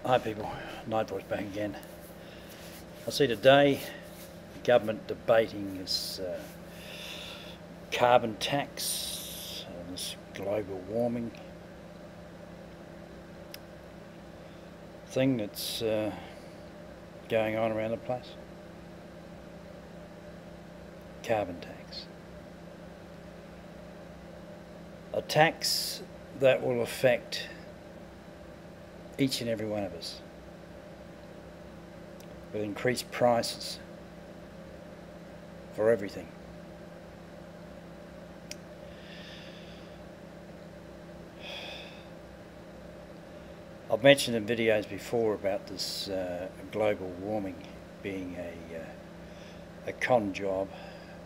Hi people, Night Voice back again. I see today the government debating this carbon tax and this global warming thing that's going on around the place. Carbon tax. A tax that will affect each and every one of us, with increased prices for everything. I've mentioned in videos before about this global warming being a con job,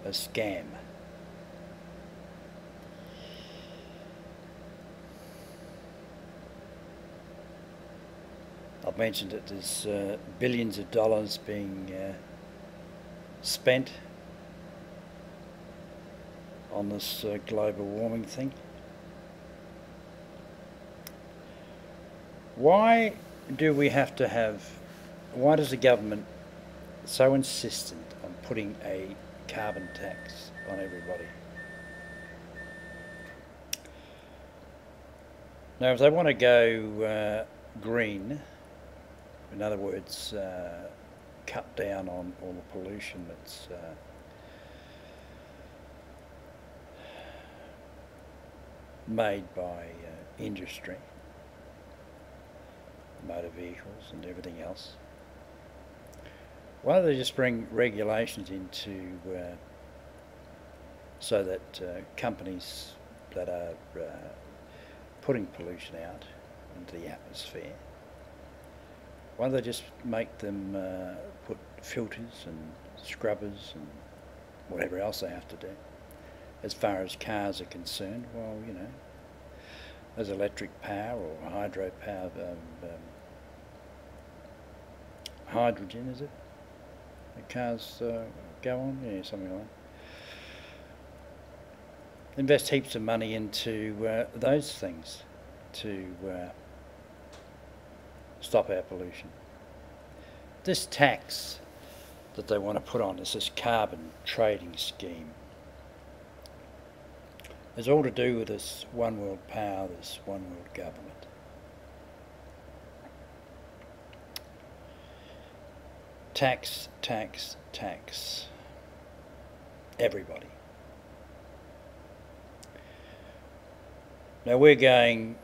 a scam. I've mentioned that there's billions of dollars being spent on this global warming thing. Why do we have to have, why does the government so insistent on putting a carbon tax on everybody? Now if they want to go green, in other words, cut down on all the pollution that's made by industry, motor vehicles and everything else. Why don't they just bring regulations into so that companies that are putting pollution out into the atmosphere, why don't they just make them put filters and scrubbers and whatever else they have to do? As far as cars are concerned, well, you know, there's electric power or hydro power, hydrogen, is it? The cars go on? Yeah, something like that. Invest heaps of money into those things to stop our pollution. This tax that they want to put on is this carbon trading scheme. It's all to do with this one world power, this one world government. Tax, tax, tax. Everybody. Now we're going,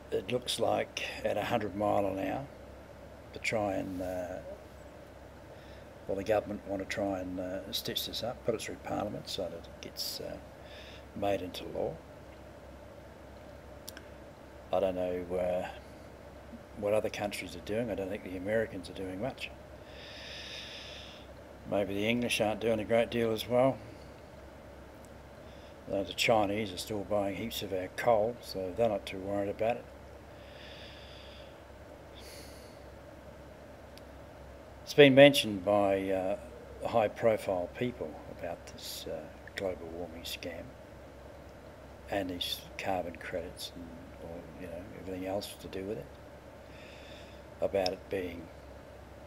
it looks like, at 100 miles an hour to try and, well, the government want to try and stitch this up, put it through Parliament so that it gets made into law. I don't know what other countries are doing. I don't think the Americans are doing much. Maybe the English aren't doing a great deal as well. Though the Chinese are still buying heaps of our coal, so they're not too worried about it. It's been mentioned by high-profile people about this global warming scam and these carbon credits and everything else to do with it, about it being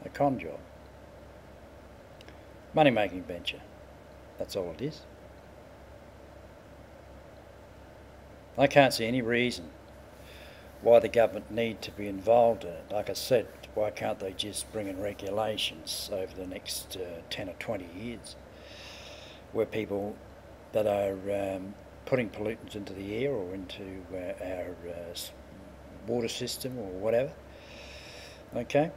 a con job. Money-making venture, that's all it is. I can't see any reason why the government need to be involved in it. Like I said, why can't they just bring in regulations over the next 10 or 20 years where people that are putting pollutants into the air or into our water system or whatever, okay,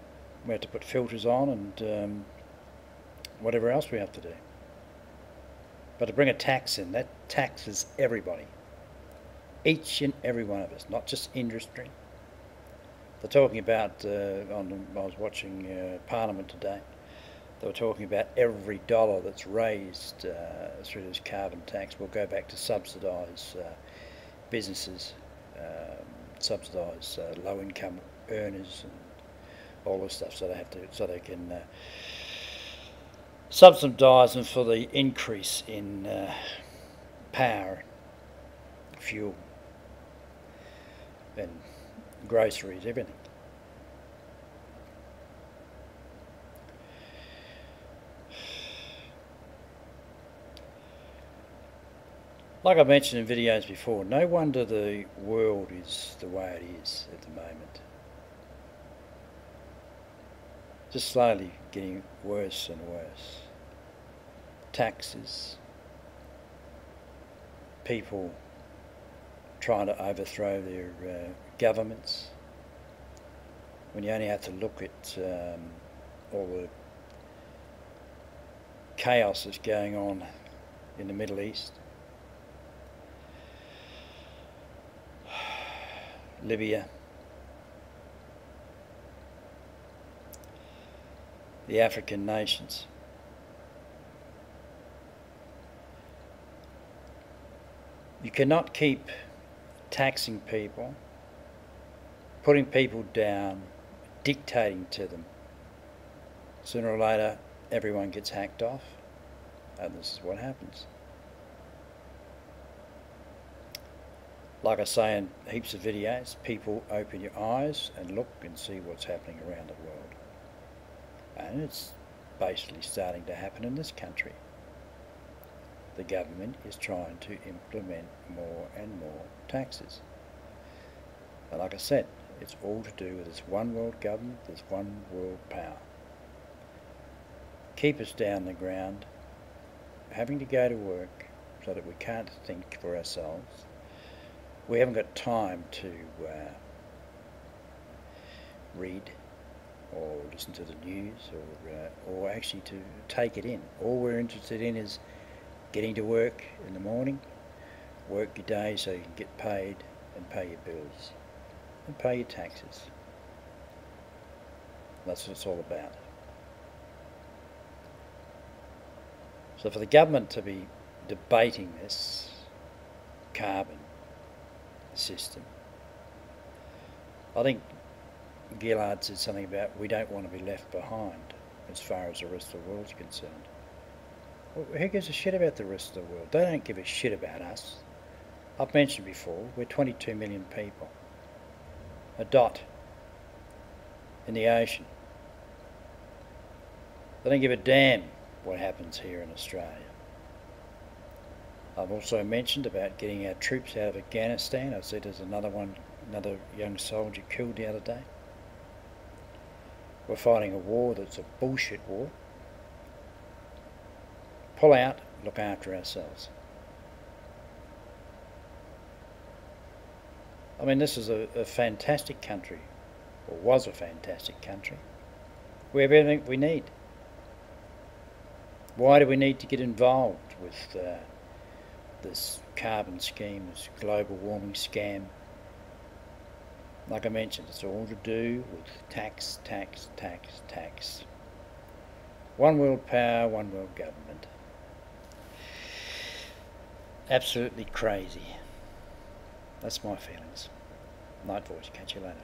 we have to put filters on and whatever else we have to do. But to bring a tax in, that taxes everybody. Each and every one of us, not just industry. They're talking about, I was watching Parliament today, they were talking about every dollar that's raised through this carbon tax will go back to subsidise businesses, subsidise low-income earners and all this stuff, so they can subsidise them for the increase in power, fuel and groceries, everything. Like I mentioned in videos before, no wonder the world is the way it is at the moment. Just slowly getting worse and worse. Taxes, people trying to overthrow their governments, when you only have to look at all the chaos that's going on in the Middle East. Libya, the African nations. You cannot keep taxing people, putting people down, dictating to them. Sooner or later, everyone gets hacked off, and this is what happens. Like I say in heaps of videos, people open your eyes and look and see what's happening around the world. And it's basically starting to happen in this country. The government is trying to implement more and more taxes. But like I said, it's all to do with this one world government, this one world power. Keep us down the ground, having to go to work so that we can't think for ourselves. We haven't got time to read or listen to the news or actually to take it in. All we're interested in is getting to work in the morning, work your day so you can get paid and pay your bills and pay your taxes. That's what it's all about. So for the government to be debating this carbon system, I think Gillard said something about we don't want to be left behind as far as the rest of the world's concerned. Well, who gives a shit about the rest of the world? They don't give a shit about us. I've mentioned before, we're 22 million people. A dot in the ocean. They don't give a damn what happens here in Australia. I've also mentioned about getting our troops out of Afghanistan. I said there's another young soldier killed the other day. We're fighting a war that's a bullshit war. Pull out, look after ourselves. I mean, this is a fantastic country, or was a fantastic country. We have everything we need. Why do we need to get involved with this carbon scheme, this global warming scam? Like I mentioned, it's all to do with tax, tax, tax, tax. One world power, one world government. Absolutely crazy. That's my feelings. Night Voice, catch you later.